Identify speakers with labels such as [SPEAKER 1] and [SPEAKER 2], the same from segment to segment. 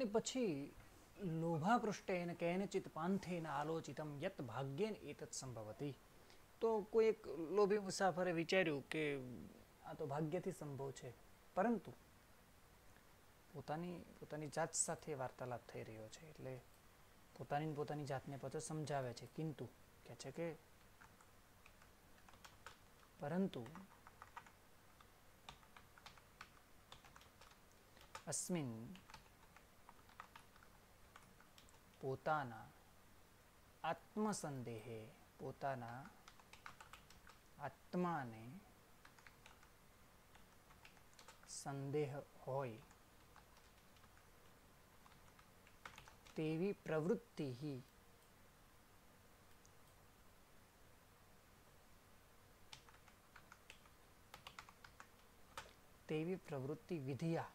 [SPEAKER 1] ને પછી લોભાપૃષ્ટેન કેનચિત પાંથેન આલોચિતમ યત ભાગ્યેન એતત સંભવતી. તો કોઈ એક લોભી મુસાફરે વિચાર્યું કે આ તો ભાગ્યથી સંભવ છે, પરંતુ પોતાની જાત સાથે વાર્તાલાપ થઈ રહ્યો છે, એટલે પોતાની જાતને પછી સમજાવે છે. કિંતુ કહે છે કે પરંતુ અસ્મિન પોતાના આત્મસંદેહે, પોતાના આત્માને સંદેહ હોય તેવી પ્રવૃત્તિ વિધેયા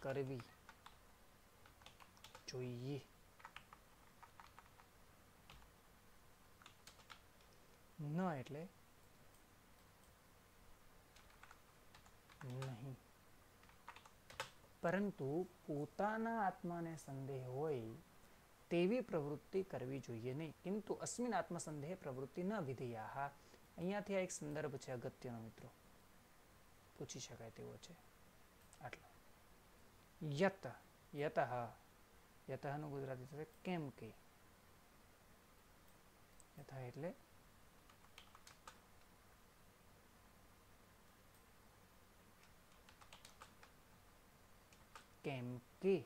[SPEAKER 1] કરવી જોઈએ. ન એટલે નહીં, પરંતુ પોતાના આત્માને સંદેહ હોય તેવી પ્રવૃત્તિ કરવી જોઈએ નહીં. કિંતુ અસ્મિન આત્મસંદેહ પ્રવૃત્તિ ન વિધેયા. અહીંયાથી આ એક સંદર્ભ છે અગત્યનો મિત્રો, પૂછી શકાય તેવો છે. આટલો યતઃનું ગુજરાતી થશે કેમ કે. યતઃ એટલે કેમ કે.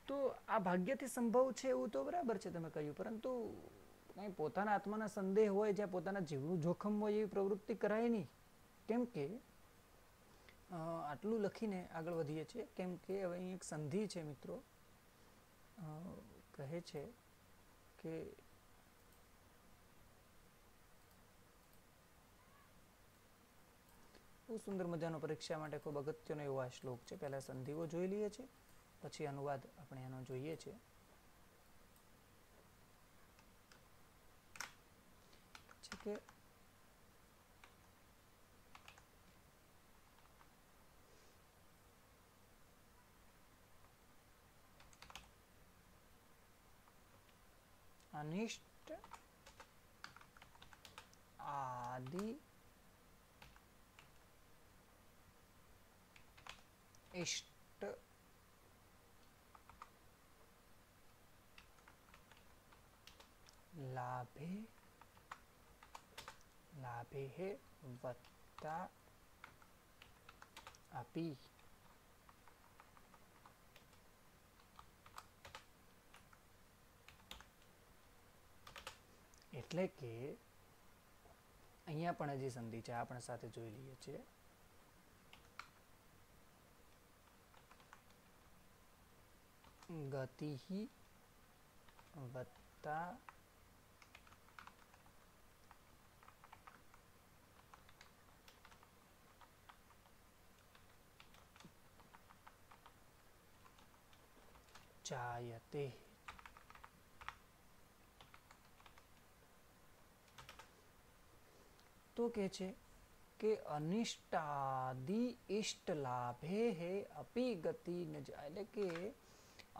[SPEAKER 1] તો આ ભાગ્યથી સંભવ છે એવું તો બરાબર છે તમે કહ્યું, પરંતુ કંઈ પોતાના આત્માના સંદેહ હોય, જ્યાં પોતાના જીવનું જોખમ હોય એવી પ્રવૃત્તિ કરાય નહીં. કેમ કે આટલું લખીને આગળ વધીએ છીએ. કેમ કે હવે અહીં એક સંધિ છે મિત્રો, કહે છે કે બહુ સુંદર મજાનો પરીક્ષા માટે ખૂબ અગત્યનો એવો આ શ્લોક છે. પહેલા સંધિઓ જોઈ લઈએ છીએ, પછી અનુવાદ આપણે એનો જોઈએ છીએ. કે અનિષ્ટ આદિ इष्ट लाभे वत्ता अपि એટલે કે અહીંયા પણ હજી સંધિ છે, આપણે સાથે જોઈ લઈએ છીએ. ગતિ વત્તા જાયતે. તો કે છે કે અનિષ્ટાદિ ઇષ્ટ લાભે હે અપી ગતિ ન જાય. એટલે કે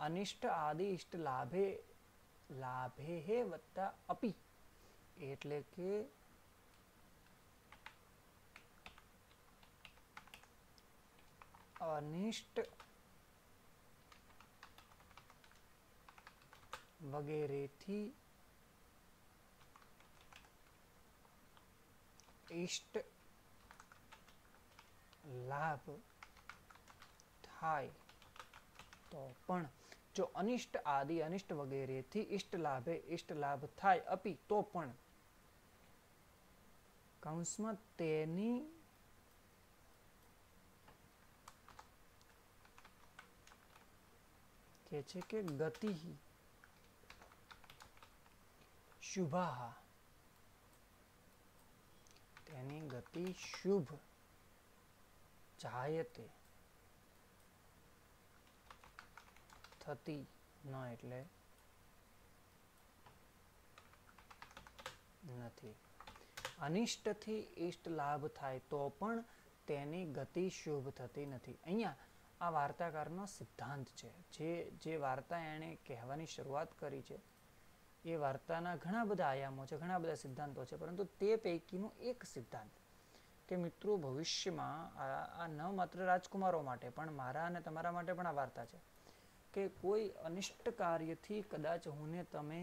[SPEAKER 1] અનિષ્ટ આદિ ઇષ્ટ લાભે હે વત્તા અપી, એટલે કે અનિષ્ટ વગેરેથી ઇષ્ટ લાભ થાય તો પણ, જો અનિષ્ટ આદિ અનિષ્ટ વગેરેથી ઇષ્ટ લાભ થાય અપી તો પણ, કૌંસમાં તેની કે છે કે ગતિ શુભા, તેની ગતિ શુભ જાયતે થતી ન એટલે નથી. અનિષ્ટથી ઇષ્ટ લાભ થાય તો પણ તેની ગતિ શુભ થતી નથી. અહીંયા આ વાર્તાકારનો સિદ્ધાંત છે. જે વાર્તા એણે કહેવાની શરૂઆત કરી છે એ વાર્તાના ઘણા બધા આયામો છે, ઘણા બધા સિદ્ધાંતો છે, પરંતુ તે પૈકીનો એક સિદ્ધાંત કે મિત્રો ભવિષ્યમાં આ ન માત્ર રાજકુમારો માટે પણ મારા અને તમારા માટે પણ આ વાર્તા છે કે કોઈ અનિષ્ટ કાર્યથી કદાચ હુંને તમે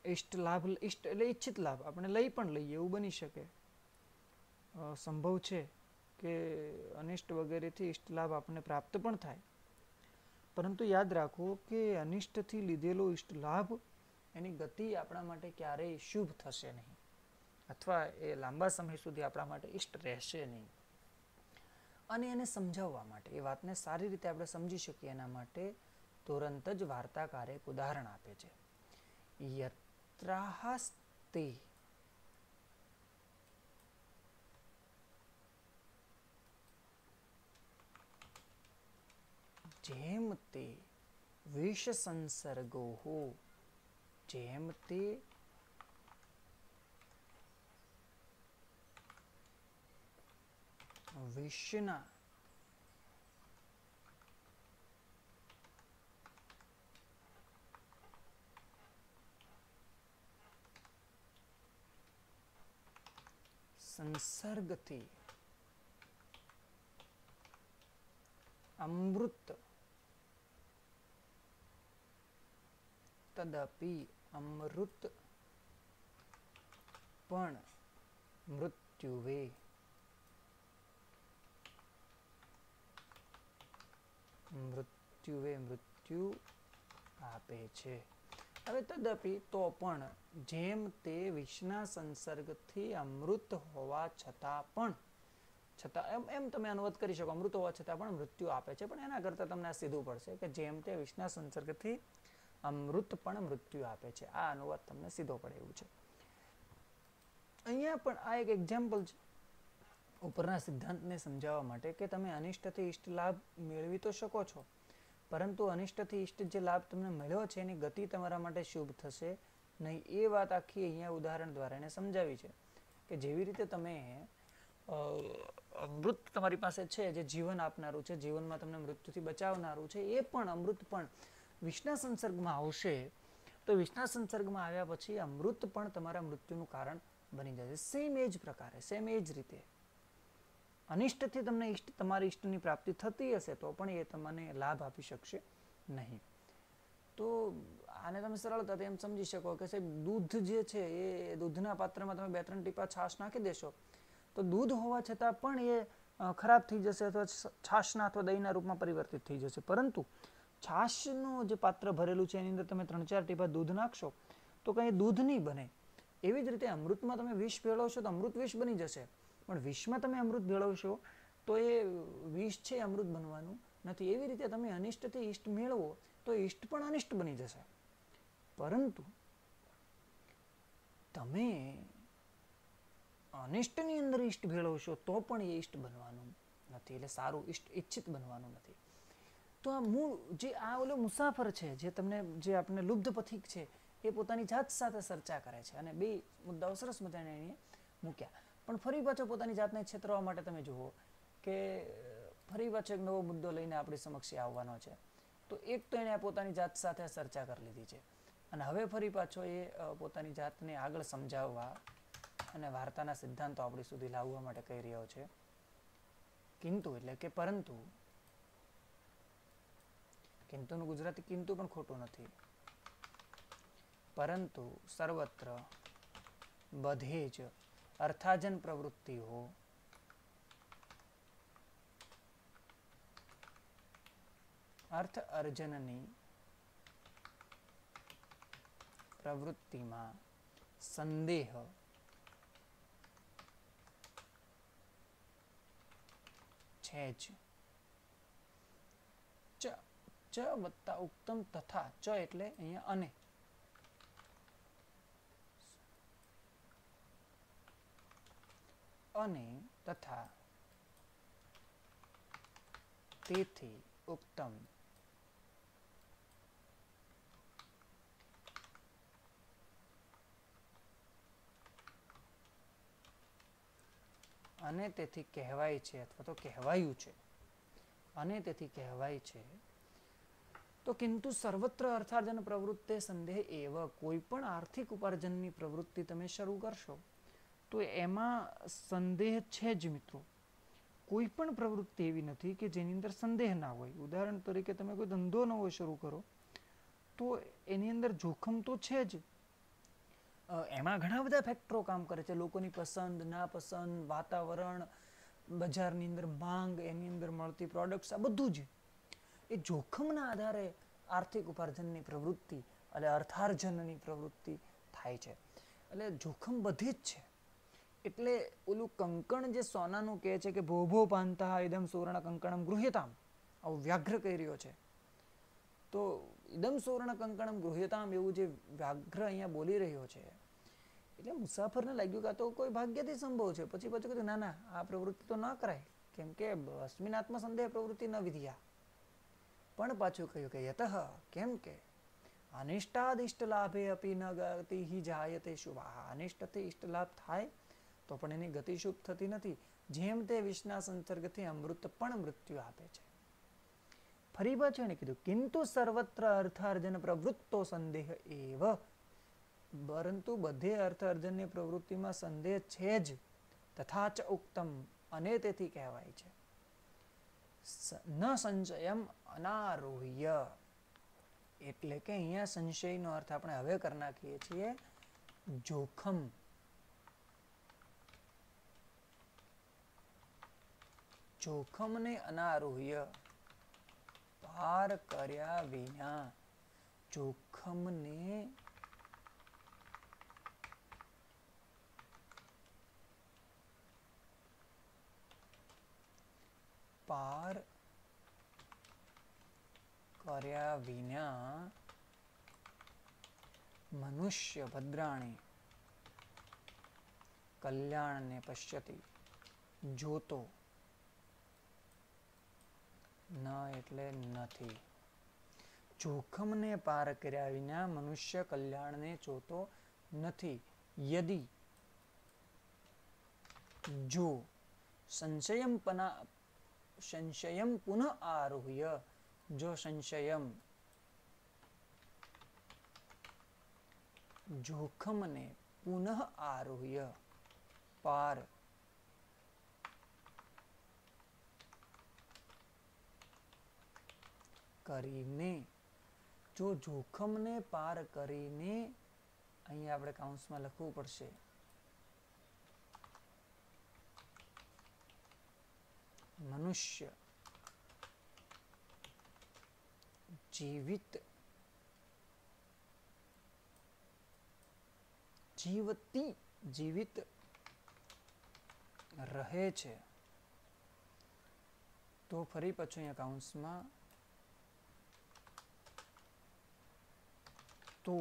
[SPEAKER 1] ઇષ્ટ એટલે ઈચ્છિત લાભ આપણે લઈ પણ લઈએ એવું બની શકે. સંભવ છે કે અનિષ્ટ વગેરેથી ઇષ્ટ લાભ આપણને પ્રાપ્ત પણ થાય, પરંતુ યાદ રાખો કે અનિષ્ટથી લીધેલો ઇષ્ટ લાભ એની ગતિ આપણા માટે ક્યારેય શુભ થશે નહીં, અથવા એ લાંબા સમય સુધી આપણા માટે ઇષ્ટ રહેશે નહીં. અને એને સમજાવવા માટે, એ વાતને સારી રીતે આપણે સમજી શકીએ એના માટે તુરંત જ વાર્તાકાર એક ઉદાહરણ આપે છે. યત્રાસ્તે જેમ તે વિષ સંસર્ગો હો, જેમ તે વિષના સંસર્ગથી અમૃત તદપી અમૃત પણ મૃત્યુવે મૃત્યુ આપે છે. હવે તદપી તો પણ જેમ તે વિષના સંસર્ગથી અમૃત હોવા છતાં પણ એમ તમે અનુવાદ કરી શકો, અમૃત હોવા છતાં પણ મૃત્યુ આપે છે. પણ એના કરતાં તમને આ સીધું પડશે કે જેમ તે વિષના સંસર્ગથી અમૃત પણ મૃત્યુ આપે છે. આ અનુવાદ તમને સીધો પડે એવું છે. અહીંયા પણ આ એક એક્ઝામ્પલ છે ઉપરના સિદ્ધાંતને સમજાવવા માટે કે તમે અનિષ્ટથી ઇષ્ટ લાભ મેળવી તો શકો છો, પરંતુ અનિષ્ટથી ઇષ્ટ જે લાભ તમને મળ્યો છે એની ગતિ તમારા માટે શુભ થશે નહીં. એ વાત આખી અહીંયા ઉદાહરણ દ્વારા એને સમજાવી છે કે જેવી રીતે તમે અમૃત તમારી પાસે છે જે જીવન આપનારું છે, જીવનમાં તમને મૃત્યુથી બચાવનારું છે, એ પણ અમૃત પણ વિષના સંસર્ગમાં આવશે તો વિષના સંસર્ગમાં આવ્યા પછી અમૃત પણ તમારા મૃત્યુનું કારણ બની જશે. સેમ એ જ પ્રકારે, સેમ એ જ રીતે અનિષ્ટથી તમને તમારી ઇષ્ટની પ્રાપ્તિ થતી હશે તો પણ એ તમને લાભ આપી શકશે નહીં. તો આને તમે સરળતાથી એમ સમજી શકો કે સાહેબ દૂધ જે છે એ દૂધના પાત્રમાં તમે 2-3 ટીપા છાશ નાખી દેશો તો દૂધ હોવા છતાં પણ એ ખરાબ થઈ જશે અથવા છાશના અથવા દહીંના રૂપમાં પરિવર્તિત થઈ જશે. પરંતુ છાશનું જે પાત્ર ભરેલું છે એની અંદર તમે 3-4 ટીપા દૂધ નાખશો તો કંઈ દૂધ નહીં બને. એવી જ રીતે અમૃતમાં તમે વિષ ભેળવશો તો અમૃત વિષ બની જશે, પણ વિષમાં તમે અમૃત ભેળવશો તો એ વિષ છે અમૃત બનવાનું નથી. એવી રીતે તમે અનિષ્ટથી ઇષ્ટ મેળવો તો ઇષ્ટ પણ અનિષ્ટ બની જશે, પરંતુ તમે અનિષ્ટની અંદર ઇષ્ટ ભેળવશો તો પણ એ ઇષ્ટ બનવાનું નથી, એટલે સારું ઇષ્ટ ઈચ્છિત બનવાનું નથી. તો આ મૂળ જે આ ઓલો મુસાફર છે જે આપણે લુબ્ધ પથિક છે એ પોતાની જાત સાથે ચર્ચા કરે છે અને બે મુદ્દાઓ સરસ મજાને એને મૂક્યા. પણ ફરી પાછો પોતાની જાતને છેતરવા માટે તમે જુઓ કે ફરી પાછો એક નવો મુદ્દો લઈને આપણી સમક્ષ આવવાનો છે. તો એક તો એણે પોતાની જાત સાથે ચર્ચા કરી લીધી છે અને હવે ફરી પાછો એ પોતાની જાતને આગળ સમજાવવા અને વાર્તાના સિદ્ધાંતો આપણી સુધી લાવવા માટે કહી રહ્યો છે. કિંતુ એટલે કે પરંતુ, કિંતુનું ગુજરાતી કિંતુ પણ ખોટું નથી. પરંતુ સર્વત્ર બધે જ અર્થાજન પ્રવૃત્તિઓ અર્થ અર્જનની પ્રવૃત્તિમાં સંદેહ છે જ. ચ વત્તા ઉક્તમ તથા, ચ એટલે અહીંયા અને તથા તેથી ઉક્તમ અને તેથી કહેવાય છે અથવા તો કહેવાયું છે, અને તેથી કહેવાય છે. તો કિંતુ સર્વત્ર અર્થાર્જન પ્રવૃત્તે સંદેહ એવ, કોઈ પણ આર્થિક ઉપાર્જનની પ્રવૃત્તિ તમે શરૂ કરશો તો એમાં સંદેહ છે જ મિત્રો. કોઈ પણ પ્રવૃત્તિ એવી નથી કે જેની અંદર સંદેહ ના હોય. ઉદાહરણ તરીકે તમે કોઈ ધંધો નવો શરૂ કરો તો એની અંદર જોખમ તો છે જ. એમાં ઘણા બધા ફેક્ટરો કામ કરે છે, લોકોની પસંદ નાપસંદ, વાતાવરણ, બજારની અંદર માંગ, એની અંદર મળતી પ્રોડક્ટ્સ, આ બધું જ એ જોખમના આધારે આર્થિક ઉપાર્જનની પ્રવૃત્તિ એટલે અર્થાર્જનની પ્રવૃત્તિ થાય છે. એટલે જોખમ બધી જ છે. એટલે ઓલું કંકણ જે સોનાનું કહે છે કે ભોભો પાંતા ઇદમ સુવર્ણ કંકણમ ગૃહ્યતામ, આવું વ્યાઘ્ર કહી રહ્યો છે. તો ઇદમ સુવર્ણ કંકણમ ગૃહ્યતામ એવું જે વ્યાઘ્ર અહીંયા બોલી રહ્યો છે, એટલે મુસાફરને લાગ્યું કે આ તો કોઈ ભાગ્યથી સંભવ છે. પછી કહ્યું ના ના, આ પ્રવૃત્તિ તો ન કરાય, કેમ કે અસ્મિનાત્મ સંદેહ પ્રવૃત્તિ ન વિધિયા. પણ પાછું કહ્યું કે યતઃ, કેમ કે અનિષ્ટાદિષ્ટ લાભે અપી ન ગતિ જાયતે શુભાહ, અનિષ્ટથી ઇષ્ટ લાભ થાય તો પણ એની ગતિ શુભ થતી નથી. જેમ તે વિષના સંસર્ગથી અમૃત પણ મૃત્યુ આપે છે. ફરી પાછું એને કીધું કિંતુ સર્વત્ર અર્થાર્જન પ્રવૃત્તો સંદેહ એવ, પરંતુ બધે અર્થાર્જનની પ્રવૃત્તિમાં સંદેહ છે જ. તથા ચ ઉક્તમ, અને તેથી કહેવાય છે ન સંશયમ અનારોહ્ય. એટલે કે અહીંયા સંશયનો અર્થ આપણે હવે કરી નાખીએ છીએ જોખમ. જોખમને અનારોહ્ય, પાર કર્યા વિના, જોખમને પાર કર્યા વિના મનુષ્ય ભદ્રાણી કલ્યાણને પશ્યતિ, જોતો, ન એટલે નથી. જોખમને પાર કર્યા વિના મનુષ્ય કલ્યાણને જોતો નથી. યદિ, જો, સંશયમ પુનઃ આરુહ્ય, જો સંશયમ જોખમને પુનઃ આરુહ્ય, પાર કરીને, જો જોખમને પાર કરીને, અહીંયા આપણે કાઉન્સમાં લખવું પડશે મનુષ્ય જીવિત જીવિત રહે છે, તો ફરી પાછું અહીંયા કાઉન્સમાં તો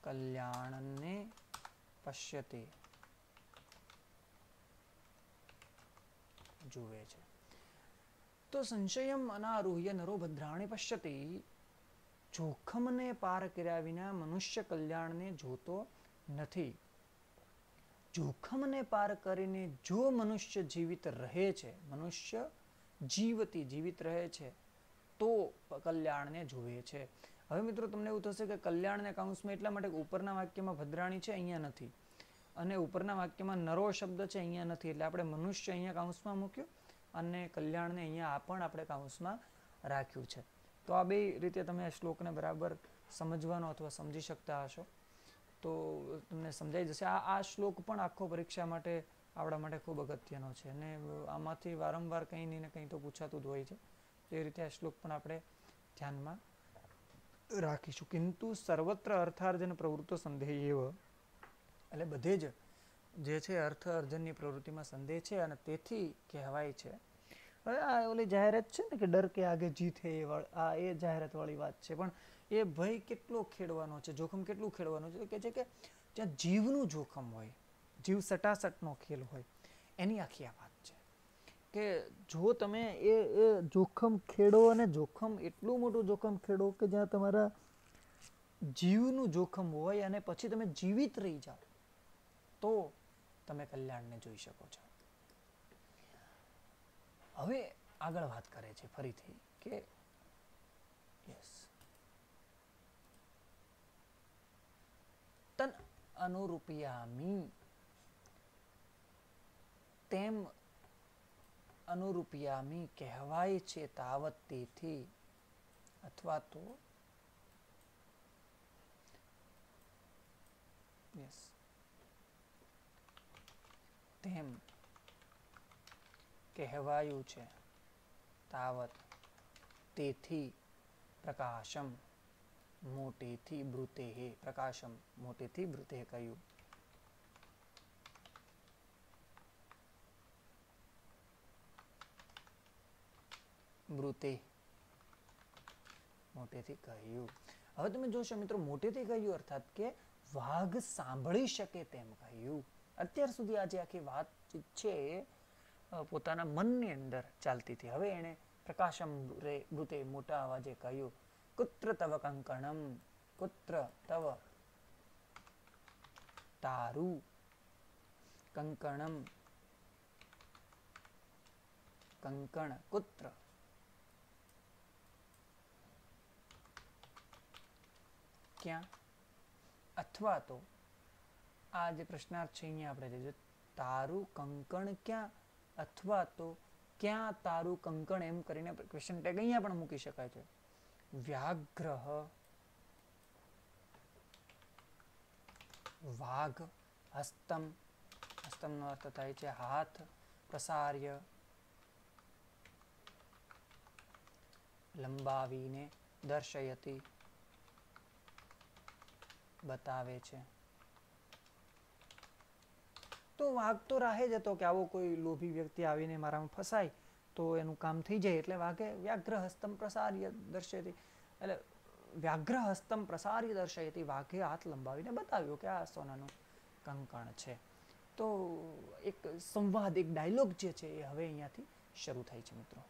[SPEAKER 1] કલ્યાણને પશ્યતે, જુએ છે. તો સંશયમ અનારુહ્ય નરો ભદ્રાણી પશ્યતિ, જોખમને પાર કર્યા વિના મનુષ્ય કલ્યાણને જોતો નથી. જોખમને પાર કરીને જો મનુષ્ય જીવિત રહે છે, મનુષ્ય જીવિત રહે છે, તો કલ્યાણને જુએ છે. હવે મિત્રો તમને એવું થશે કે કલ્યાણને કાઉન્સમાં એટલા માટે ઉપરના વાક્યમાં ભદ્રાણી છે, અહીંયા નથી, અને ઉપરના વાક્યમાં નરો શબ્દ છે, અહીંયા નથી. એટલે આપણે મનુષ્ય અહીંયા કાઉન્સમાં મૂક્યું અને કલ્યાણને અહીંયા પણ આપણે કાઉન્સમાં રાખ્યું છે. તો આ બે રીતે તમે આ શ્લોકને બરાબર સમજવાનો અથવા સમજી શકતા હશો તો તમને સમજાઈ જશે. આ શ્લોક પણ આખો પરીક્ષા માટે આપણા માટે ખૂબ અગત્યનો છે અને આમાંથી વારંવાર કંઈ ને કંઈ તો પૂછાતું જ હોય છે. એ રીતે આ શ્લોક પણ આપણે ધ્યાનમાં રાખીશું. કિંતુ સર્વત્ર અર્થાર્જન પ્રવૃત્તો સંદેહ એવ, એટલે બધે જ જે છે અર્થ અર્જનની પ્રવૃત્તિમાં સંદેહ છે અને તેથી કહેવાય છે. હવે આ ઓલી જાહેરાત છે ને કે ડર કે આગે જીત હે, એ જાહેરાત વાળી વાત છે. પણ એ ભય કેટલો ખેડવાનો છે, જોખમ કેટલું ખેડવાનું છે કે છે કે જ્યાં જીવનું જોખમ હોય, જીવ સટાસટનો ખેલ હોય, એની આખી આ વાત છે. કે જો તમે એ જોખમ ખેડો અને જોખમ એટલું મોટું જોખમ ખેડો કે જ્યાં તમારા જીવનું જોખમ હોય અને પછી તમે જીવિત રહી જાઓ તો તમે કલ્યાણને જોઈ શકો છો. હવે આગળ વાત કરે છે ફરીથી કે યસ તન અનુરૂપિયામી તેમ અનુરૂપિયામી કહેવાય છે તાવત તેથી અથવા તો યસ તેમ કહેવાયું છે તાવત તેથી પ્રકાશમ મોટેથી બ્રુતેહે પ્રકાશમ મોટેથી બ્રુતેહે કહ્યું. બ્રુતે મોટેથી કહ્યું. હવે તમે જોશો મિત્રો મોટેથી કહ્યું અર્થાત કે વાઘ સાંભળી શકે તેમ કહ્યું. અત્યાર સુધી આજે આખી વાત છે પોતાના મનની અંદર ચાલતી હતી. હવે એણે પ્રકાશમ બ્રુતે મોટા અવાજે કહ્યું કુત્ર તવ કંકણમ કુત્ર તવ તારું કંકણમ કંકણ કુત્ર ક્યાં અથવા તો આ જે પ્રશ્નાર્થ છે અહીંયા આપણે લઈએ તારું કંકણ ક્યાં અથવા તો ક્યાં તારું કંકણ એમ કરીને ક્વેશ્ચન ટેગ અહીંયા પણ મૂકી શકાય છે. વ્યાઘ્ર વાઘ હસ્તમ હસ્તમનો અર્થ થાય છે હાથ પ્રસાર્ય લંબાવીને દર્શયતી બતાવે છે. તો વાઘ તો રાહે જ હતો કે આવો કોઈ લોભી વ્યક્તિ આવીને મારામાં ફસાય તો એનું કામ થઈ જાય એટલે વાઘે વ્યાઘ્ર હસ્તમ પ્રસાર્ય દર્શયતી એટલે વ્યાઘ્ર હસ્તમ પ્રસાર્ય દર્શયતી વાઘે હાથ લંબાવીને બતાવ્યો કે આ સોનાનું કંકણ છે. તો એક સંવાદ એક ડાયલોગ જે છે એ હવે અહીંયાથી શરૂ થાય છે મિત્રો.